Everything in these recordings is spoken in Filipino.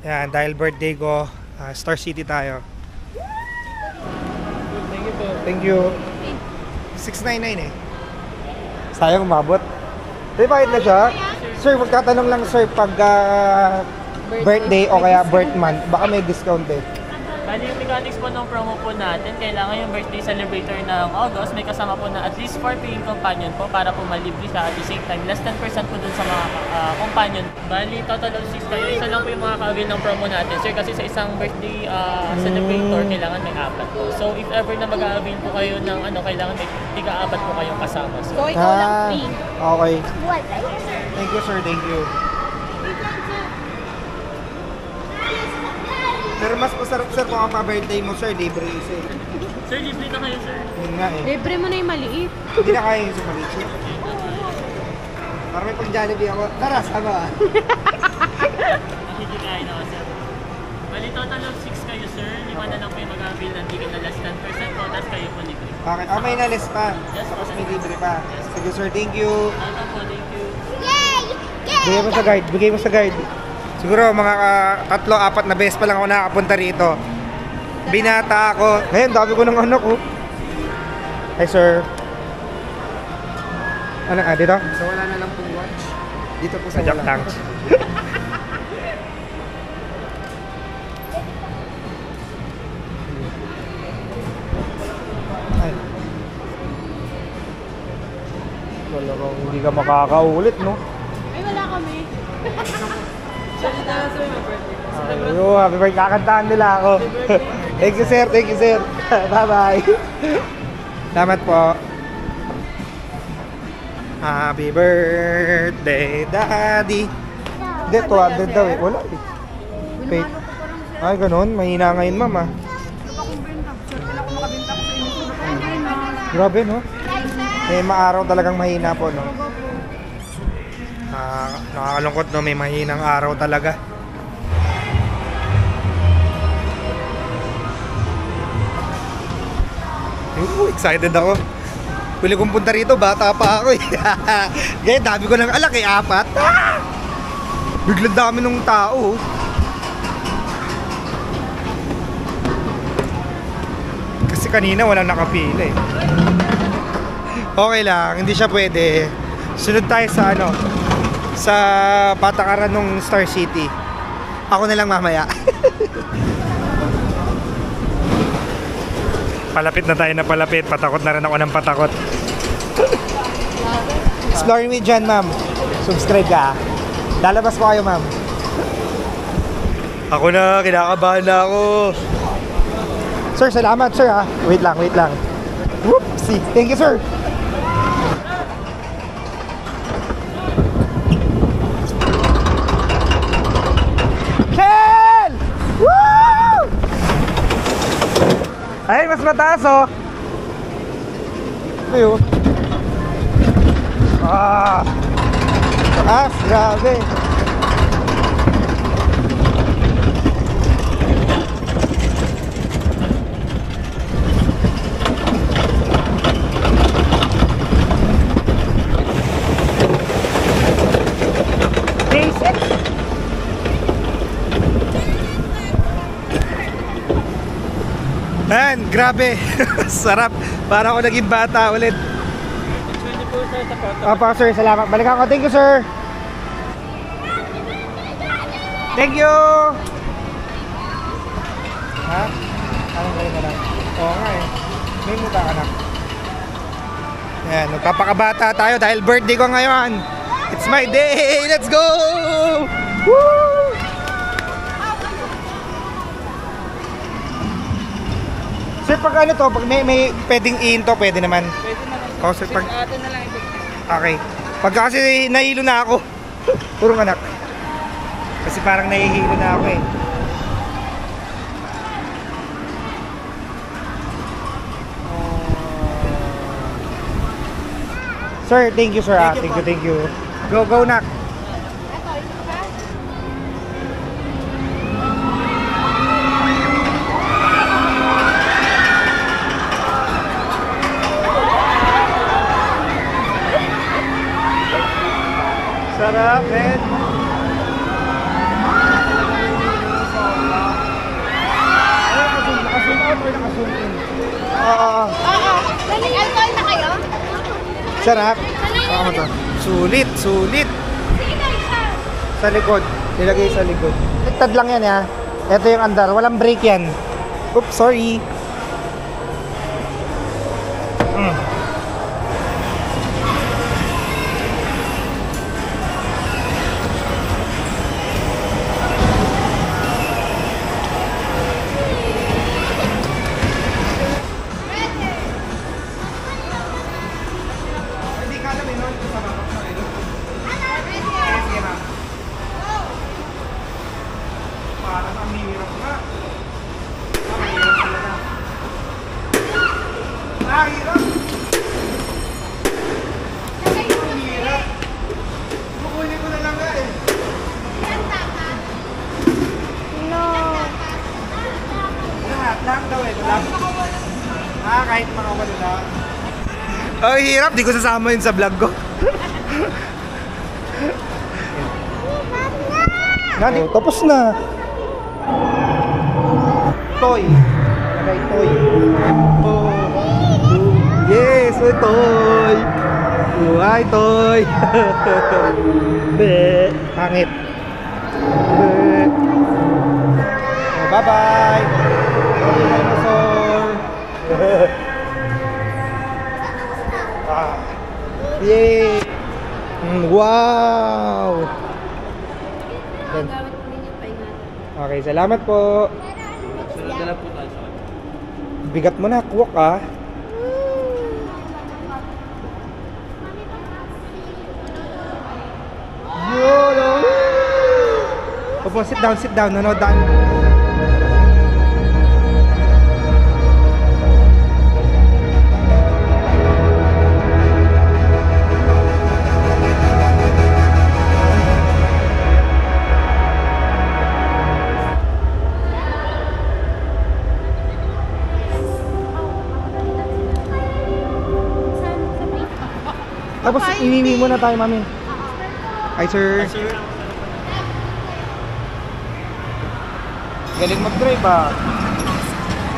Yan, dahil birthday ko, Star City tayo. Thank you po. Thank you. 699 eh. Sayang umabot. Di ba na siya? Sir, magtatanong lang sir pag birthday o kaya birth month, baka may discount eh. Bali yung mechanics po ng promo po natin, kailangan yung birthday celebrator ng August, may kasama po na at least 4 paying companion po para po malibre siya at the same time. Less 10% po dun sa mga companion. Bali, total of 6 kayo. Isa lang po yung makaka-avail ng promo natin, sir, kasi sa isang birthday celebrator, kailangan may 4 po. So, if ever na mag-avail po kayo ng kailangan may tiga-4 po kayong kasama. So, ikaw lang free. Okay. What? Thank you sir, thank you. Pero mas masarap sir kung ang pa-birthday mo sir, libre isa eh. sir, libre na kayo, sir. Yun nga eh. Libre mo na yung maliit. Hindi na kaya yung sumalit sir. Para may pang Jollibee ako. Tara, sama ah. Nakikikain ako, sir. Bali, total of 6 kayo, sir. 5 na lang po yung mag-avail ng ticket na less 10% po, tapos kayo po libre. Okay, may nalis pa. Tapos may libre pa. Sige sir, thank you. Welcome po, thank you. Bigay mo sa guide, bigay mo sa guide. Siguro mga 3-4 na beses pa lang ako nakakapunta rito. Binata ako. Ngayon, dami ko ng anak ko. Hi sir. Ano dito? So wala na lang pong watch. Dito po sa Joke lang. Ay. Wala kang hindi ka makakaulit, no? Ay, wala kami. Salita na, sir, my birthday. Ayo, happy birthday. Kakantahan nila ako. Thank you, sir. Thank you, sir. Bye-bye. Salamat po. Happy birthday, Daddy. Hindi, 200 daw eh. Wala eh. Wait. Ay, ganun. Mahina ngayon, mama. Grabe, no? May maaraw talagang mahina po, no? Nakakalungkot, no? May mahinang araw talaga. Excited ako. Huli kong punta rito, bata pa ako eh. Ganyan, dami ko ng alak eh, 4. Biglang dami ng tao. Kasi kanina walang nakapila eh. Okay lang, hindi siya pwede. Sunod tayo sa sa patakaran ng Star City. Ako na lang mamaya. Palapit na tayo na palapit. Patakot na rin ako ng patakot. Explore me dyan, ma'am. Subscribe ka. Lalabas ko kayo, ma'am. Ako na, kinakabahan na ako. Sir, salamat, sir, ha. Wait lang, wait lang. Whoopsie. Thank you, sir. Kel! Woo! Ay, mas mataas, oh. Ayun. Taas, grabe. Basic. Man, grabe. Sarap. Para ako naging bata ulit. 20 po, sir, sa photo. Opo, sir. Salamat. Balikan ko. Thank you, sir. Thank you. Ha? Anong gawin ka lang? Oo nga eh. May muta ka na. Ayan, magpapakabata tayo dahil birthday ko ngayon. It's my day. Let's go! Woo! Sir, pag ano to, pag may pwedeng in to, pwede naman. Pwede na lang. Oh, sir, pag... Atin na lang ito. Okay. Pag kasi nahilo na ako. Purong anak. Kasi parang nahihilo na ako eh. Sir, thank you sir. Thank you. Go, go, nak. Sarap, man. Sarap. Baka mo to. Sulit, sulit. Sa likod. Nilagay sa likod. Liktad lang yan, ha. Ito yung andar. Walang brake yan. Oops, sorry. Hindi ka namin nun sa babak na rin. Sige na. Parang ang hirap nga. Hirap talaga. Hirap. Ang hirap. Kukunin ko na lang nga eh. Lahat daw eh. Kahit mga wala lang. Ay, hirap. Di ko sasama yun sa vlog ko. Nani, tapos na. Toy. Nagay toy. Oh. Yes, oh, toy. Oh, hi, toy. Be. Hangit. Be. Oh, bye-bye. Dinosaur. Yay! Wow! Yan. Okay, salamat po. Sunod na lang po tayo sa Bigat mo na, kuwak ah. Yolo! Opo, sit down, nanood down. Tapos iwiwi muna tayo, mami. Hi, sir. Galing mag-drive ah.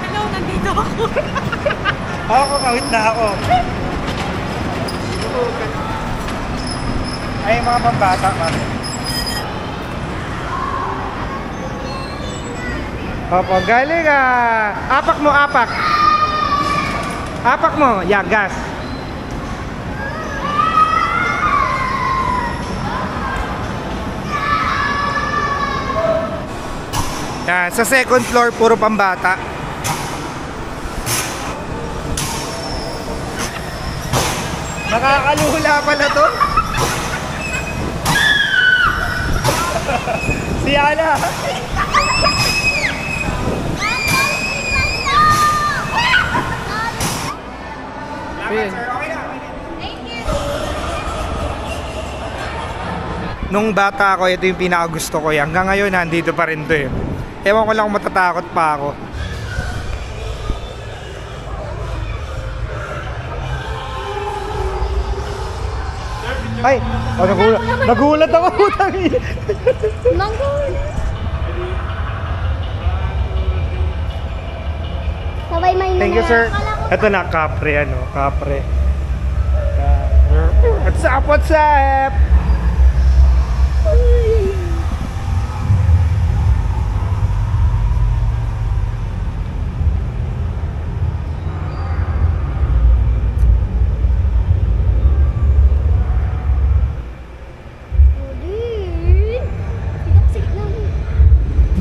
Hello, nandito ako. Ako, kawit na ako. Ay, mga pambata, mami. Opo, galing ah. Apak mo, apak. Apak mo, yagas. Yan, sa second floor, puro pambata. Nakakalula pala to. Si Ana. Nung bata ako, ito yung pinakagusto ko. Hanggang ngayon, nandito pa rin to eh. Ewan ko lang kung matatakot pa ako. Ay! Oh, nagulat ako. Sabay may Thank you, sir. Ito na, kapre, ano, kapre. What's up, what's up?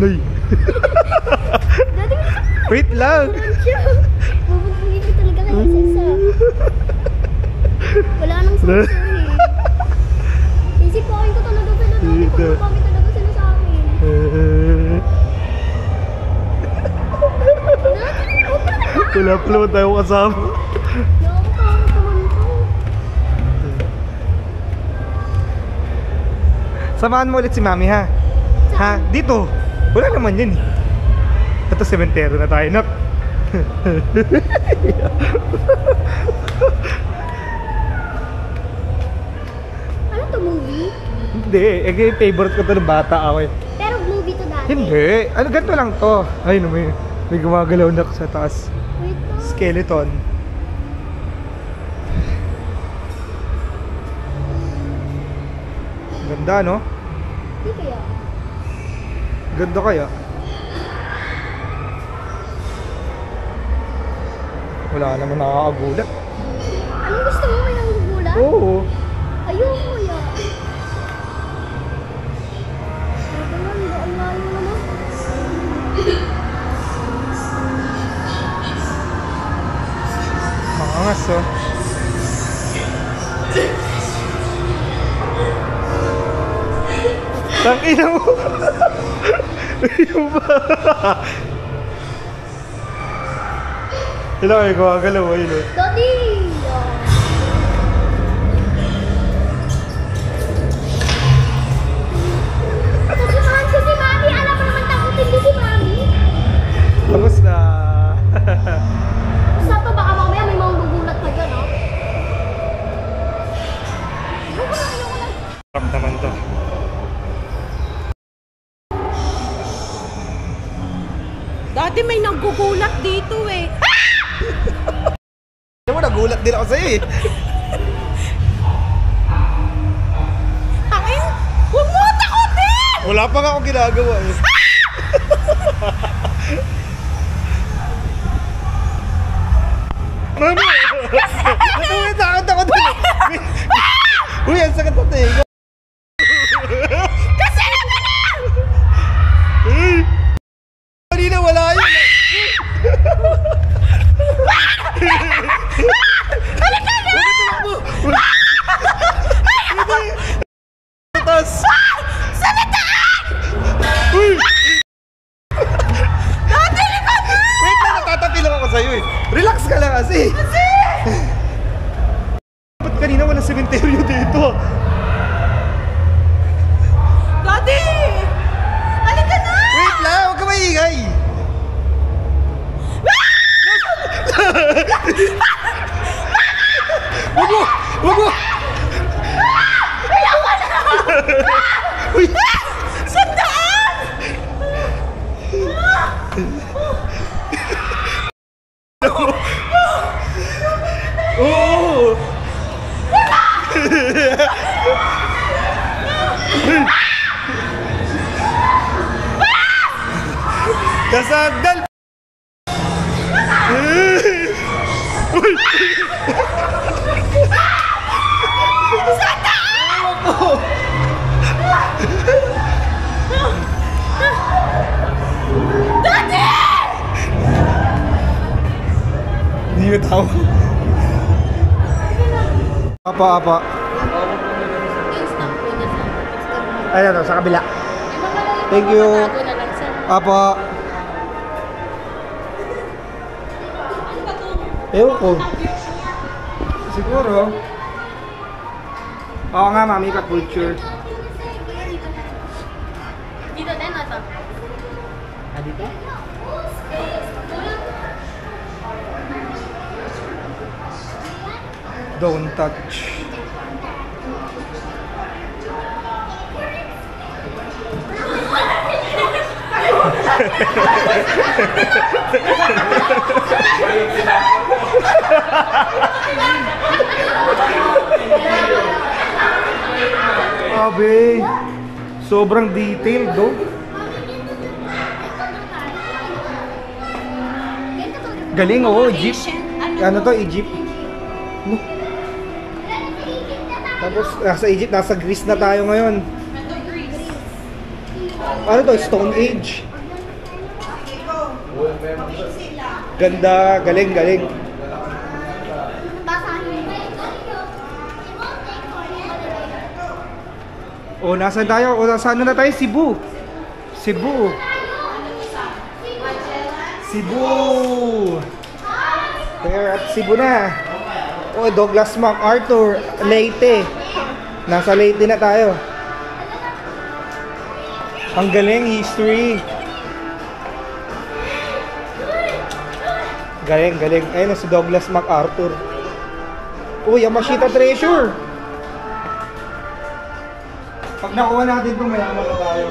Nay. Wait lang. Bubugin ko talaga kayo sa isa. Wala nang sponsor eh. Isipin ko talaga sila dati kung kami talaga sila sa akin. Wala pa naman tayo kasama. Nakakatawa naman ko. Samahan mo ulit si Mami ha. Ha? Dito. Wala naman yun. Ito, sementero na tayo, nak. Ano to, movie? Hindi. Eh, favorite ko to ng bata ako eh. Pero movie to dati. Hindi. Ano, ganito lang to. Ay, no, may gumagalaw na sa taas. Wait to. Skeleton. Ganda, no? Hindi kaya. Ganda kaya. Wala naman nakakagulat. Anong gusto mo? May nangugulat? Oo. Ayoko kuya. Ito naman, doon nga yung ano. Makangas, oh. Tangina mo. Yung ba? Ilang kayo gumagalaw, ayun, oh. Daddy! Sasimahan ko si Mami. Alam mo naman takutin din si Mami. Tapos na. Basta to, baka mamaya may mga gugulat pa dyan, oh. Ayoko na, ayoko na. Sarap naman to. Dati may naggugulat dito eh. Alam mo, nagulat din ako sa'yo, eh. Tangin! Huwag mo takutin! Wala pa nga akong ginagawa, eh. Mami! Uy, takot din. Uy, ang sakit na tinga. Kasi naman na! Kanina wala yun. Halika na! Tapos. Salitaan! Uy! Dati likod na! Wait lang, natatapi lang ako sa'yo, eh. Relax ka lang kasi. Ba't kanina walang sementeryo dito? Dati! Halika na! Wait lang, huwag ka maingay. Wag mo! Wag mo! Ayoko na! Uy! Sandaan! Oo! Kasagdal! Uy! Dati! Hindi ko tao. Apa. Ayan na, sa kabila. Thank you. Apa. Ewan ko. Siguro. Oo nga, mami, ka-culture. Dito din, ito. Ah, dito? Don't touch. Abe, sobrang detailed, do. Galing, oh, Egypt. Ano to, Egypt? No. Tapos, nasa Egypt, nasa Greece na tayo ngayon. Ano to, Stone Age. Ganda, galing. Oh, nasaan tayo? O, nasaan na tayo? Cebu. Cebu. Kaya at Cebu na. Oh, Douglas MacArthur, Leyte. Nasa Leyte na tayo. Ang galing, history. Galing. Ayun, si Douglas MacArthur. Uy, Yamashita Treasure. Pag nakuha natin ito, mayaman na tayo.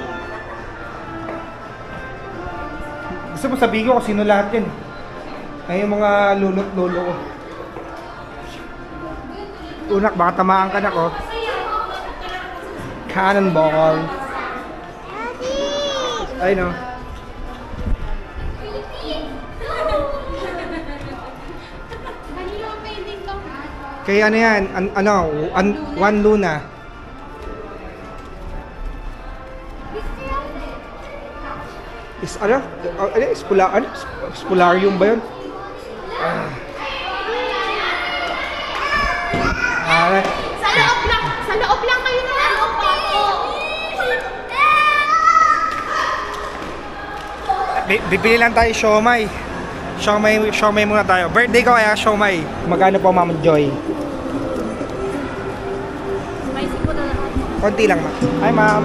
Gusto mo sabihin ko kung sino lahat yan. Ay, yung mga lolo ko. Unak, baka tamaan ka na ko. Cannonball. Ay no. Kaya ano yan? One Luna. Is ano? Spolarium ba yun? Sa loob lang kayo na ano pa po. Bibili lang tayo siomay. Siomay muna tayo. Birthday ko kaya siomay. Magkano po, Ma'am Joy? Spicy po na lahat. Konti lang, ma'am. Ay, ma'am.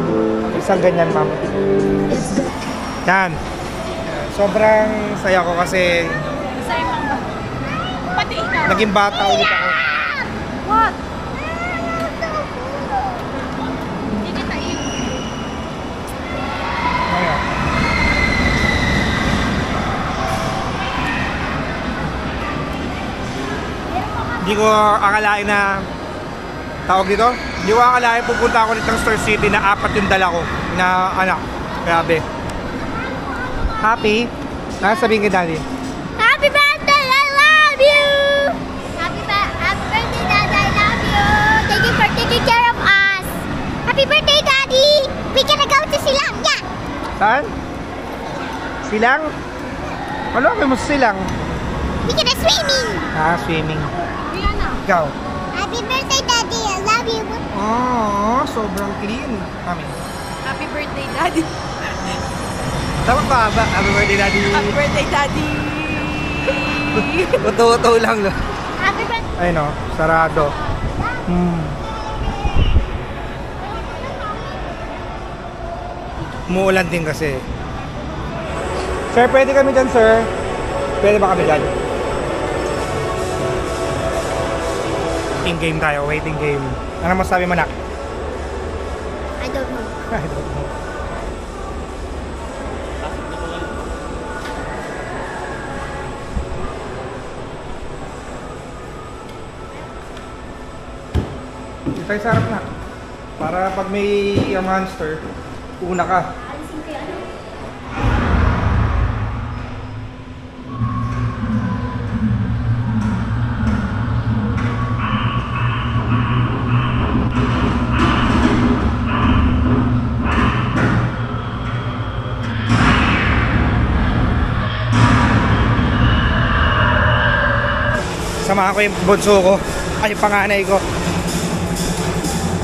Isang ganyan, ma'am. Yan. Sobrang saya ko kasi Sa'yo pang ba? Pati ikaw. naging bata ulit ako. What? Hindi kita Ngayon. Hindi ko akalain na tawag dito. Hindi ko akalain pupunta ako dito ng Star City na 4 yung dala ko na anak. Grabe. Happy? Ano sabihin kay daddy? Happy birthday! I love you! Happy birthday, Dad! I love you! Thank you for taking care of us! Happy birthday, Daddy! We gonna go to Silang! Yeah! Saan? Silang? Ano kami mo sa silang? We gonna swimming! Swimming. Rihanna. Ikaw? Happy birthday, Daddy! I love you! Oh, sobrang clean. Kami. Happy birthday, Daddy. Tama ba ba? Happy birthday, daddy. Happy birthday, Daddy. Uto-uto lang, no? Happy birthday! Ay, no? Sarado. Umuulan din kasi. Sir, pwede kami dyan, sir? Pwede ba kami dyan? Waiting game tayo, waiting game. Ano masabi mo, nak? I don't know. I don't know. Dito tayo sa harap na. Para pag may monster, una ka. Alisin ko yan. Samahan ko yung bunso ko. Ay, yung panganay ko.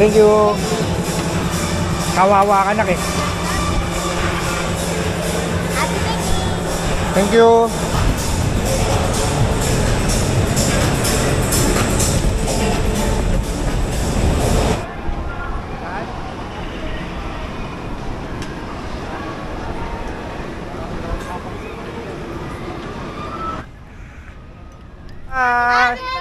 Thank you. Kawawa ka na eh. Happy birthday! Thank you. Hi.